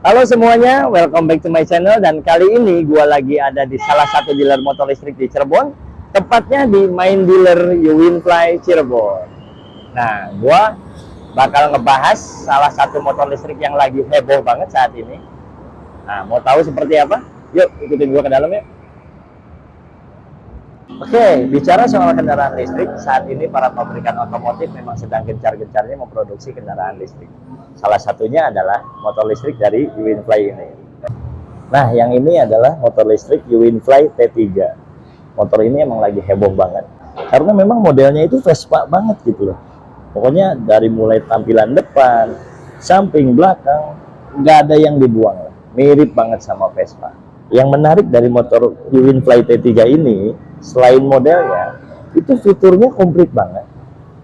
Halo semuanya, welcome back to my channel. Dan kali ini gue lagi ada di salah satu dealer motor listrik di Cirebon, tepatnya di main dealer Uwinfly Cirebon. Nah, gue bakal ngebahas salah satu motor listrik yang lagi heboh banget saat ini. Nah, mau tahu seperti apa? Yuk ikutin gue ke dalam yuk. Oke, bicara soal kendaraan listrik, saat ini para pabrikan otomotif memang sedang gencar-gencarnya memproduksi kendaraan listrik. Salah satunya adalah motor listrik dari Uwinfly ini. Nah, yang ini adalah motor listrik Uwinfly T3. Motor ini emang lagi heboh banget, karena memang modelnya itu Vespa banget gitu loh. Pokoknya dari mulai tampilan depan, samping, belakang, nggak ada yang dibuang lah. Mirip banget sama Vespa. Yang menarik dari motor Uwinfly T3 ini, selain modelnya, itu fiturnya komplit banget.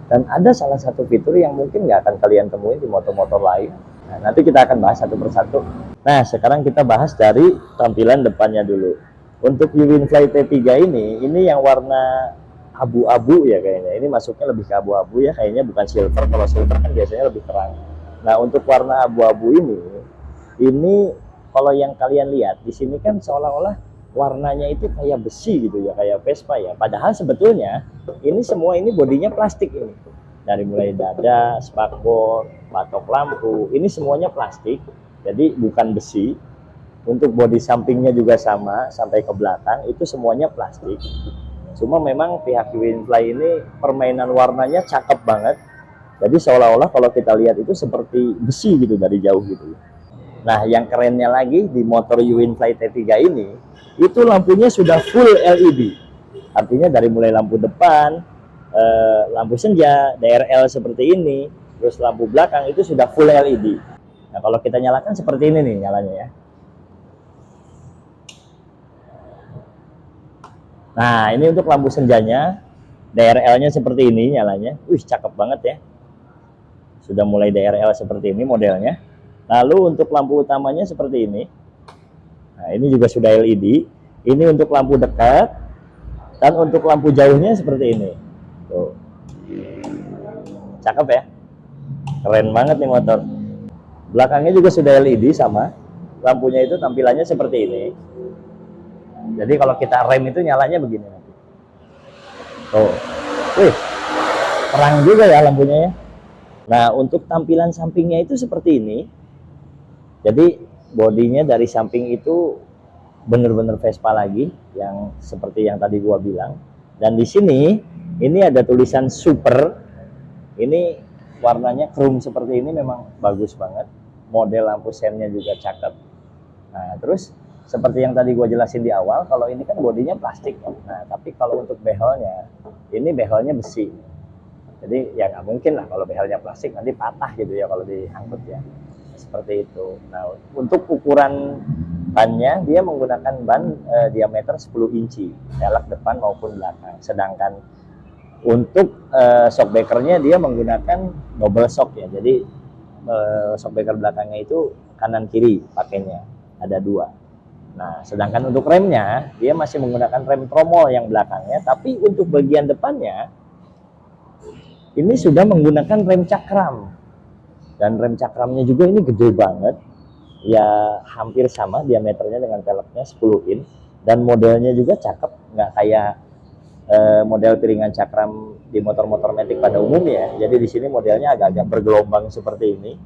Dan ada salah satu fitur yang mungkin nggak akan kalian temuin di motor-motor lain. Nah, nanti kita akan bahas satu persatu. Nah, sekarang kita bahas dari tampilan depannya dulu. Untuk Uwinfly T3 ini yang warna abu-abu ya kayaknya. Ini masuknya lebih ke abu-abu ya, kayaknya bukan silver. Kalau silver kan biasanya lebih terang. Nah, untuk warna abu-abu ini kalau yang kalian lihat di sini kan seolah-olah warnanya itu kayak besi gitu ya, kayak Vespa ya. Padahal sebetulnya ini semua ini bodinya plastik ini. Dari mulai dada, spakbor, batok lampu, ini semuanya plastik. Jadi bukan besi. Untuk bodi sampingnya juga sama, sampai ke belakang itu semuanya plastik. Cuma memang pihak Uwinfly ini permainan warnanya cakep banget. Jadi seolah-olah kalau kita lihat itu seperti besi gitu dari jauh gitu. Nah, yang kerennya lagi di motor Uwinfly T3 ini, itu lampunya sudah full LED. Artinya dari mulai lampu depan, lampu senja, DRL seperti ini, terus lampu belakang itu sudah full LED. Nah, kalau kita nyalakan seperti ini nih nyalanya ya. Nah, ini untuk lampu senjanya, DRL-nya seperti ini nyalanya. Wih, cakep banget ya. Sudah mulai DRL seperti ini modelnya. Lalu untuk lampu utamanya seperti ini. Nah, ini juga sudah LED. Ini untuk lampu dekat. Dan untuk lampu jauhnya seperti ini. Tuh. Cakep ya. Keren banget nih motor. Belakangnya juga sudah LED sama. Lampunya itu tampilannya seperti ini. Jadi kalau kita rem itu nyalanya begini nanti. Tuh. Wih. Terang juga ya lampunya ya. Nah, untuk tampilan sampingnya itu seperti ini. Jadi bodinya dari samping itu bener-bener Vespa lagi, yang seperti yang tadi gua bilang. Dan di sini ini ada tulisan super. Ini warnanya chrome seperti ini memang bagus banget. Model lampu sennya juga cakep. Nah, terus seperti yang tadi gua jelasin di awal, kalau ini kan bodinya plastik. Nah, tapi kalau untuk behelnya, ini behelnya besi. Jadi ya nggak mungkin lah kalau behelnya plastik nanti patah gitu ya kalau diangkut ya. Seperti itu. Nah, untuk ukuran bannya dia menggunakan ban diameter 10 inci, velg depan maupun belakang. Sedangkan untuk shockbreakernya dia menggunakan double shock ya. Jadi shockbreaker belakangnya itu kanan kiri pakainya, ada dua. Nah, sedangkan untuk remnya dia masih menggunakan rem tromol yang belakangnya, tapi untuk bagian depannya ini sudah menggunakan rem cakram. Dan rem cakramnya juga ini gede banget. Ya hampir sama diameternya dengan velgnya 10 in. Dan modelnya juga cakep. Nggak kayak model piringan cakram di motor-motor matic pada umumnya. Jadi di sini modelnya agak-agak bergelombang seperti ini.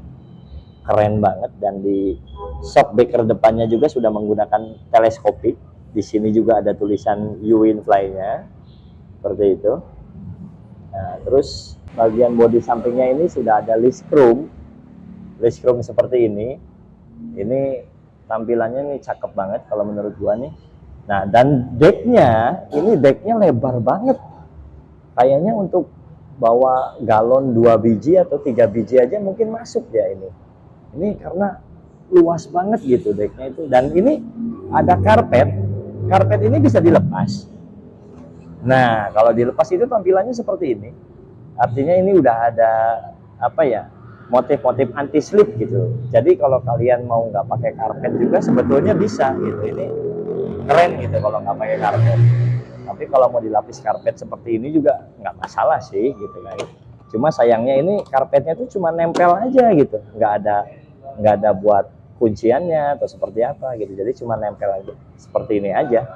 Keren banget. Dan di shockbreaker depannya juga sudah menggunakan teleskopik. Di sini juga ada tulisan Uwinfly-nya. Seperti itu. Nah, terus bagian bodi sampingnya ini sudah ada list chrome seperti ini. Ini tampilannya nih cakep banget kalau menurut gua nih. Nah, dan decknya lebar banget. Kayaknya untuk bawa galon 2 biji atau 3 biji aja mungkin masuk ya ini. Ini karena luas banget gitu decknya itu. Dan ini ada karpet. Karpet ini bisa dilepas. Nah, kalau dilepas itu tampilannya seperti ini. Artinya ini udah ada apa ya? Motif-motif anti slip gitu. Jadi kalau kalian mau nggak pakai karpet juga sebetulnya bisa gitu. Ini keren gitu kalau nggak pakai karpet. Tapi kalau mau dilapis karpet seperti ini juga nggak masalah sih gitu kan. Cuma sayangnya ini karpetnya tuh cuma nempel aja gitu. Nggak ada buat kunciannya atau seperti apa gitu. Jadi cuma nempel aja seperti ini aja.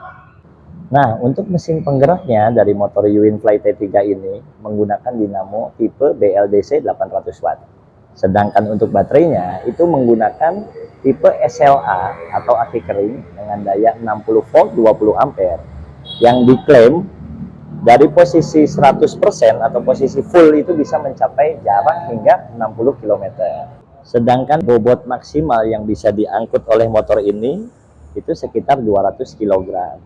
Nah, untuk mesin penggeraknya dari motor Uwin-Fly T3 ini menggunakan dinamo tipe BLDC 800 watt. Sedangkan untuk baterainya itu menggunakan tipe SLA atau aki kering dengan daya 60 volt 20 ampere yang diklaim dari posisi 100% atau posisi full itu bisa mencapai jarak hingga 60 km. Sedangkan bobot maksimal yang bisa diangkut oleh motor ini itu sekitar 200 kg.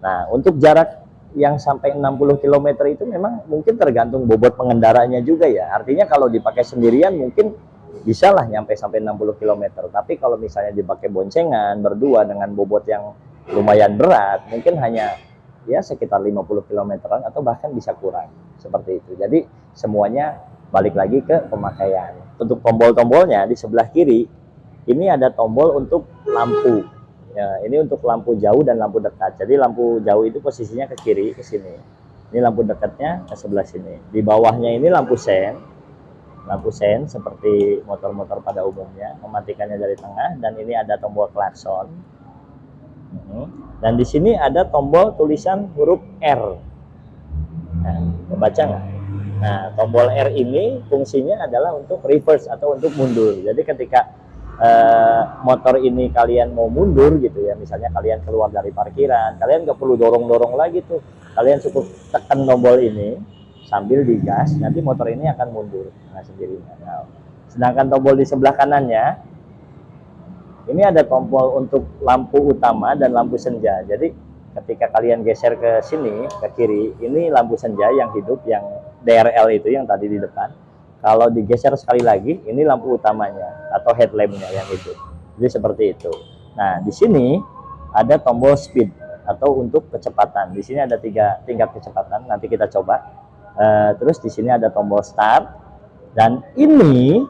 Nah, untuk jarak yang sampai 60 km itu memang mungkin tergantung bobot pengendaranya juga ya. Artinya kalau dipakai sendirian mungkin bisa lah nyampe sampai 60 km. Tapi kalau misalnya dipakai boncengan berdua dengan bobot yang lumayan berat, mungkin hanya ya sekitar 50 km-an atau bahkan bisa kurang. Seperti itu. Jadi semuanya balik lagi ke pemakaian. Untuk tombol-tombolnya di sebelah kiri, ini ada tombol untuk lampu. Ya, ini untuk lampu jauh dan lampu dekat. Jadi lampu jauh itu posisinya ke kiri, ke sini. Ini lampu dekatnya ke sebelah sini. Di bawahnya ini lampu sen. Lampu sen seperti motor-motor pada umumnya. Mematikannya dari tengah. Dan ini ada tombol klakson. Dan di sini ada tombol tulisan huruf R. Nah, membaca nggak? Nah, tombol R ini fungsinya adalah untuk reverse atau untuk mundur. Jadi ketika motor ini kalian mau mundur gitu ya, misalnya kalian keluar dari parkiran, kalian nggak perlu dorong-dorong lagi tuh, kalian cukup tekan tombol ini sambil digas, nanti motor ini akan mundur sendirinya. Nah, sedangkan tombol di sebelah kanannya ini ada tombol untuk lampu utama dan lampu senja. Jadi ketika kalian geser ke sini ke kiri, ini lampu senja yang hidup, yang DRL itu yang tadi di depan. Kalau digeser sekali lagi, ini lampu utamanya atau headlampnya yang hidup. Jadi seperti itu. Nah, di sini ada tombol speed atau untuk kecepatan. Di sini ada 3 tingkat kecepatan. Nanti kita coba. Terus di sini ada tombol start. Dan ini,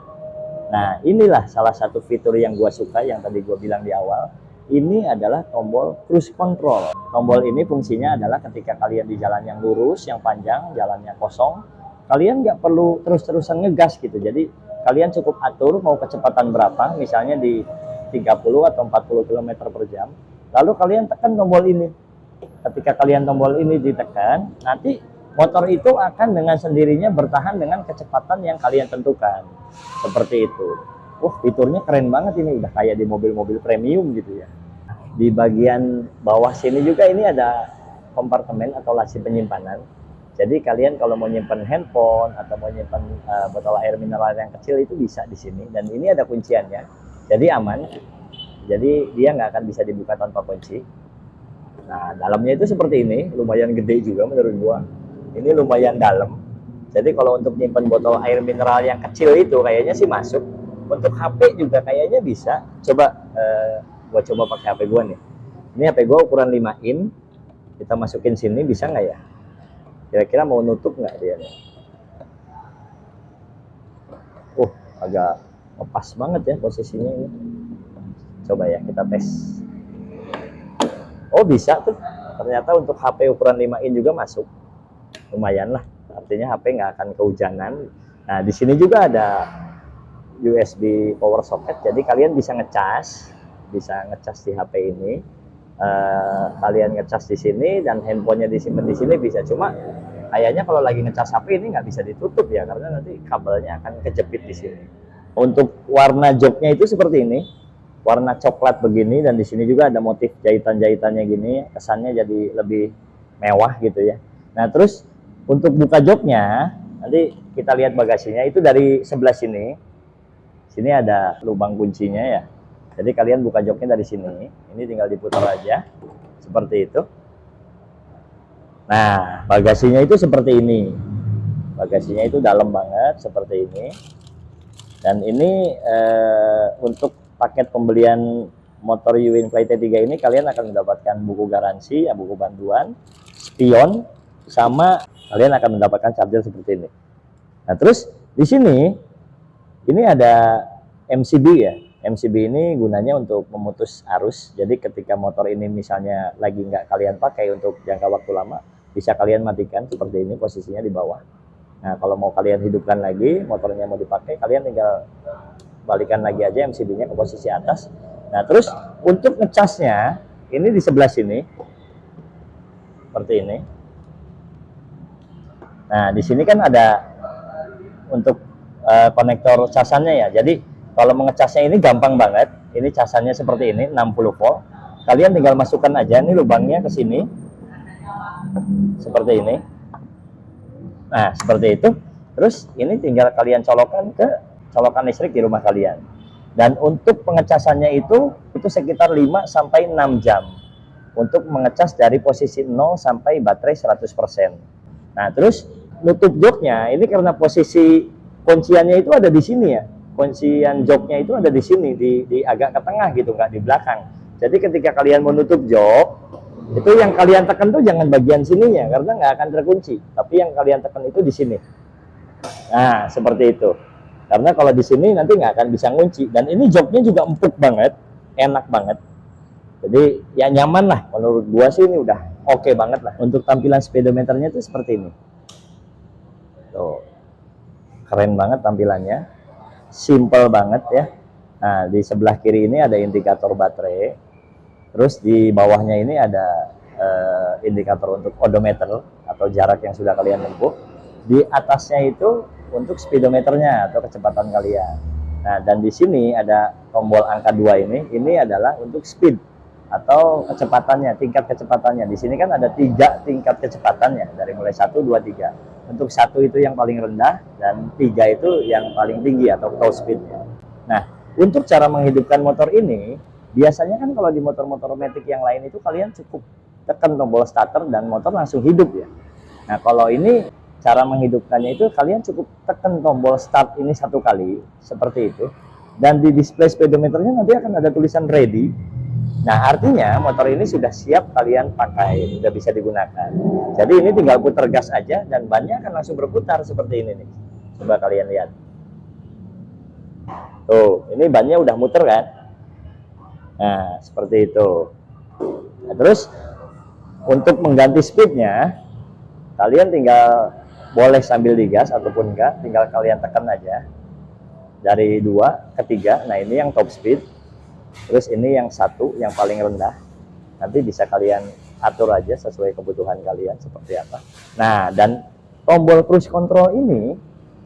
nah inilah salah satu fitur yang gua suka yang tadi gua bilang di awal. Ini adalah tombol cruise control. Tombol ini fungsinya adalah ketika kalian di jalan yang lurus, yang panjang, jalannya kosong, kalian nggak perlu terus-terusan ngegas gitu. Jadi kalian cukup atur mau kecepatan berapa, misalnya di 30 atau 40 km per jam. Lalu kalian tekan tombol ini. Ketika kalian tombol ini ditekan, nanti motor itu akan dengan sendirinya bertahan dengan kecepatan yang kalian tentukan. Seperti itu. Fiturnya keren banget ini, udah kayak di mobil-mobil premium gitu ya. Di bagian bawah sini juga ini ada kompartemen atau laci penyimpanan. Jadi kalian kalau mau nyimpan handphone atau mau nyimpan botol air mineral yang kecil itu bisa di sini. Dan ini ada kunciannya, jadi aman. Jadi dia nggak akan bisa dibuka tanpa kunci. Nah, dalamnya itu seperti ini, lumayan gede juga menurut gua. Ini lumayan dalam. Jadi kalau untuk nyimpan botol air mineral yang kecil itu kayaknya sih masuk. Untuk HP juga kayaknya bisa. Coba gua coba pakai HP gua nih. Ini HP gua ukuran 5 in. Kita masukin sini bisa nggak ya? Kira-kira mau nutup nggak dia nih? Agak pas banget ya posisinya ini. Coba ya kita tes. Bisa tuh. Ternyata untuk HP ukuran 5 in juga masuk. Lumayan lah. Artinya HP nggak akan kehujanan. Nah, di sini juga ada USB power socket. Jadi kalian bisa ngecas di HP ini. Kalian ngecas di sini dan handphonenya disimpan di sini bisa. Cuma kayaknya kalau lagi ngecas HP ini nggak bisa ditutup ya, karena nanti kabelnya akan kejepit di sini. Untuk warna joknya itu seperti ini, warna coklat begini, dan di sini juga ada motif jahitan-jahitannya gini, kesannya jadi lebih mewah gitu ya. Nah, terus untuk buka joknya nanti kita lihat bagasinya itu dari sebelah sini. Sini ada lubang kuncinya ya. Jadi kalian buka joknya dari sini. Ini tinggal diputar aja. Seperti itu. Nah, bagasinya itu seperti ini. Bagasinya itu dalam banget seperti ini. Dan ini untuk paket pembelian motor Uwin-Fly T3 ini kalian akan mendapatkan buku garansi, ya, buku bantuan, spion, sama kalian akan mendapatkan charger seperti ini. Nah, terus di sini ini ada MCB ya. MCB ini gunanya untuk memutus arus. Jadi ketika motor ini misalnya lagi nggak kalian pakai untuk jangka waktu lama, bisa kalian matikan seperti ini, posisinya di bawah. Nah, kalau mau kalian hidupkan lagi, motornya mau dipakai, kalian tinggal balikan lagi aja MCB-nya ke posisi atas. Nah, terus untuk ngecasnya ini di sebelah sini seperti ini. Nah, di sini kan ada untuk konektor casannya ya. Jadi kalau mengecasnya ini gampang banget. Ini casannya seperti ini, 60 volt. Kalian tinggal masukkan aja ini lubangnya ke sini. Seperti ini. Nah, seperti itu. Terus ini tinggal kalian colokkan ke colokan listrik di rumah kalian. Dan untuk pengecasannya itu sekitar 5 sampai 6 jam. Untuk mengecas dari posisi 0 sampai baterai 100%. Nah, terus nutup joknya ini karena posisi kunciannya itu ada di sini ya. Kuncian joknya itu ada di sini, di agak ke tengah gitu, nggak di belakang. Jadi ketika kalian menutup jok, itu yang kalian tekan tuh jangan bagian sininya, karena nggak akan terkunci. Tapi yang kalian tekan itu di sini. Nah, seperti itu. Karena kalau di sini nanti nggak akan bisa ngunci. Dan ini joknya juga empuk banget, enak banget. Jadi ya nyaman lah, menurut gua sih ini udah oke banget lah. Untuk tampilan speedometernya itu seperti ini. Tuh, keren banget tampilannya. Simple banget ya. Nah, di sebelah kiri ini ada indikator baterai. Terus di bawahnya ini ada indikator untuk odometer atau jarak yang sudah kalian tempuh. Di atasnya itu untuk speedometernya atau kecepatan kalian. Nah, dan di sini ada tombol angka 2 ini adalah untuk speed atau kecepatannya, tingkat kecepatannya. Di sini kan ada 3 tingkat kecepatannya, dari mulai 1, 2, 3. Untuk 1 itu yang paling rendah, dan 3 itu yang paling tinggi atau top speednya. Nah, untuk cara menghidupkan motor ini, biasanya kan kalau di motor-motor matic yang lain itu kalian cukup tekan tombol starter dan motor langsung hidup ya. Nah, kalau ini cara menghidupkannya itu kalian cukup tekan tombol start ini 1 kali, seperti itu. Dan di display speedometernya nanti akan ada tulisan ready. Nah, artinya motor ini sudah siap kalian pakai, sudah bisa digunakan. Jadi ini tinggal putar gas aja dan bannya akan langsung berputar seperti ini nih. Coba kalian lihat. Tuh, ini bannya udah muter kan? Nah, seperti itu. Nah, terus untuk mengganti speednya, kalian tinggal boleh sambil digas ataupun enggak, tinggal kalian tekan aja. Dari 2 ke 3, nah ini yang top speed. Terus ini yang 1, yang paling rendah. Nanti bisa kalian atur aja sesuai kebutuhan kalian seperti apa. Nah, dan tombol cruise control ini,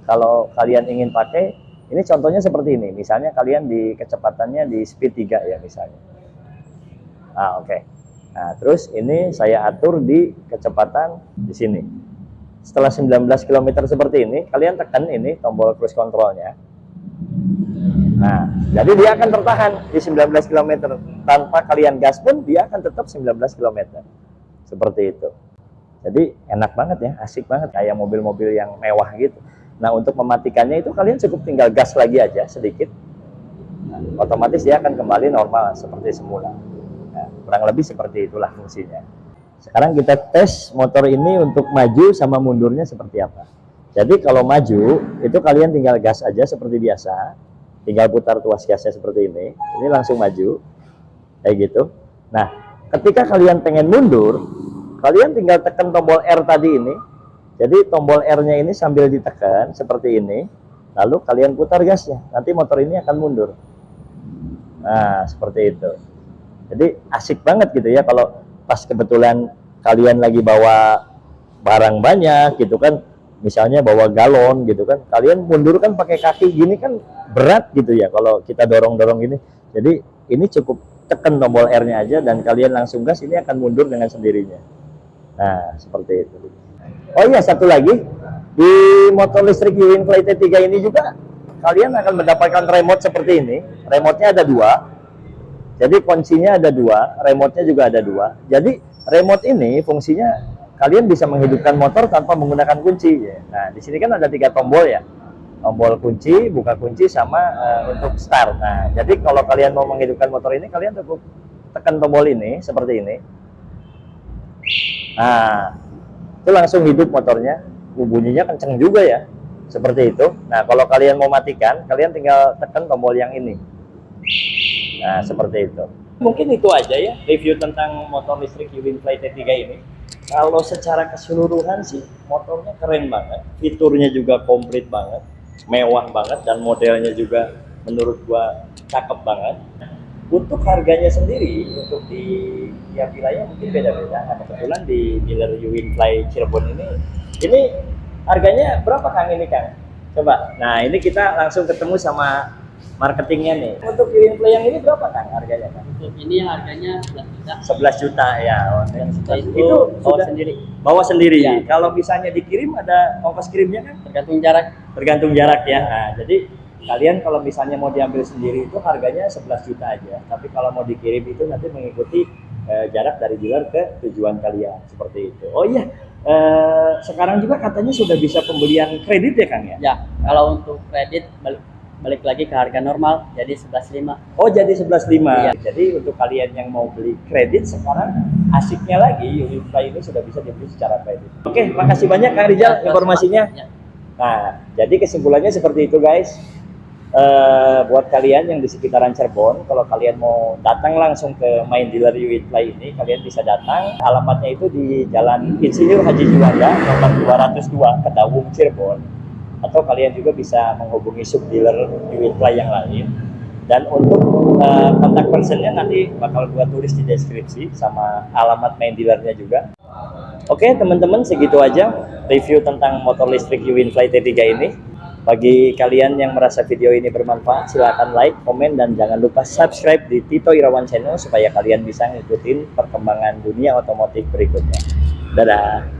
kalau kalian ingin pakai, ini contohnya seperti ini. Misalnya kalian di kecepatannya di speed 3 ya misalnya. Nah, oke. Nah, terus ini saya atur di kecepatan di sini. Setelah 19 km seperti ini, kalian tekan ini tombol cruise controlnya. Nah, jadi dia akan tertahan di 19 km. Tanpa kalian gas pun dia akan tetap 19 km. Seperti itu. Jadi enak banget ya, asik banget. Kayak mobil-mobil yang mewah gitu. Nah, untuk mematikannya itu kalian cukup tinggal gas lagi aja sedikit. Nah, otomatis dia akan kembali normal seperti semula. Nah, kurang lebih seperti itulah fungsinya. Sekarang kita tes motor ini untuk maju sama mundurnya seperti apa. Jadi kalau maju, itu kalian tinggal gas aja seperti biasa. Tinggal putar tuas gasnya seperti ini langsung maju kayak gitu. Nah, ketika kalian pengen mundur, kalian tinggal tekan tombol R tadi ini. Jadi tombol R-nya ini sambil ditekan seperti ini, lalu kalian putar gasnya, nanti motor ini akan mundur. Nah, seperti itu. Jadi asik banget gitu ya kalau pas kebetulan kalian lagi bawa barang banyak gitu kan, misalnya bawa galon gitu kan, kalian mundur kan pakai kaki gini kan berat gitu ya kalau kita dorong-dorong gini. Jadi ini cukup tekan tombol R-nya aja dan kalian langsung gas, ini akan mundur dengan sendirinya. Nah, seperti itu. Oh iya, satu lagi, di motor listrik UInFly T3 ini juga kalian akan mendapatkan remote seperti ini. Remote-nya ada 2. Jadi kuncinya ada 2, remote-nya juga ada 2. Jadi remote ini fungsinya kalian bisa menghidupkan motor tanpa menggunakan kunci. Nah, di sini kan ada 3 tombol ya. Tombol kunci, buka kunci, sama untuk start. Nah, jadi kalau kalian mau menghidupkan motor ini, kalian cukup tekan tombol ini, seperti ini. Nah, itu langsung hidup motornya. Bunyinya kenceng juga ya, seperti itu. Nah, kalau kalian mau matikan, kalian tinggal tekan tombol yang ini. Nah, seperti itu. Mungkin itu aja ya, review tentang motor listrik UInFly T3 ini. Kalau secara keseluruhan sih, motornya keren banget. Fiturnya juga komplit banget, mewah banget, dan modelnya juga menurut gua cakep banget. Untuk harganya sendiri, untuk di tiap wilayah mungkin beda-beda. Nah, kebetulan di dealer Uwinfly Cirebon ini harganya berapa Kang ini Kang? Coba. Nah, ini kita langsung ketemu sama marketingnya nih. Untuk Uwinfly yang ini berapa Kang harganya Kang? Untuk ini harganya 11 juta. 11 juta ya. Oh, yang Itu bawa sudah sendiri. bawa sendiri. Ya. Kalau misalnya dikirim ada ongkos kirimnya kan? Tergantung jarak. Tergantung jarak ya. Nah, jadi kalian kalau misalnya mau diambil sendiri itu harganya 11 juta aja. Tapi kalau mau dikirim itu nanti mengikuti jarak dari dealer ke tujuan kalian seperti itu. Oh iya, sekarang juga katanya sudah bisa pembelian kredit ya Kang ya? Ya, kalau untuk kredit balik lagi ke harga normal jadi 11.5. Oh jadi 11.5. Iya. Jadi untuk kalian yang mau beli kredit sekarang asiknya lagi Uwinfly ini sudah bisa dibeli secara kredit. Oke, makasih banyak Kang Rizal informasinya. Ya. Nah, jadi kesimpulannya seperti itu guys. Buat kalian yang di sekitaran Cirebon, kalau kalian mau datang langsung ke main dealer Uwinfly ini, kalian bisa datang. Alamatnya itu di Jalan Insinyur Haji Juanda nomor 202 Kedawung Cirebon. Atau kalian juga bisa menghubungi sub dealer Uwinfly yang lain. Dan untuk kontak personnya nanti bakal gua tulis di deskripsi sama alamat main dealernya juga. Oke teman-teman, segitu aja review tentang motor listrik Uwinfly T3 ini. Bagi kalian yang merasa video ini bermanfaat, silahkan like, komen, dan jangan lupa subscribe di Tito Irawan Channel supaya kalian bisa ngikutin perkembangan dunia otomotif berikutnya. Dadah!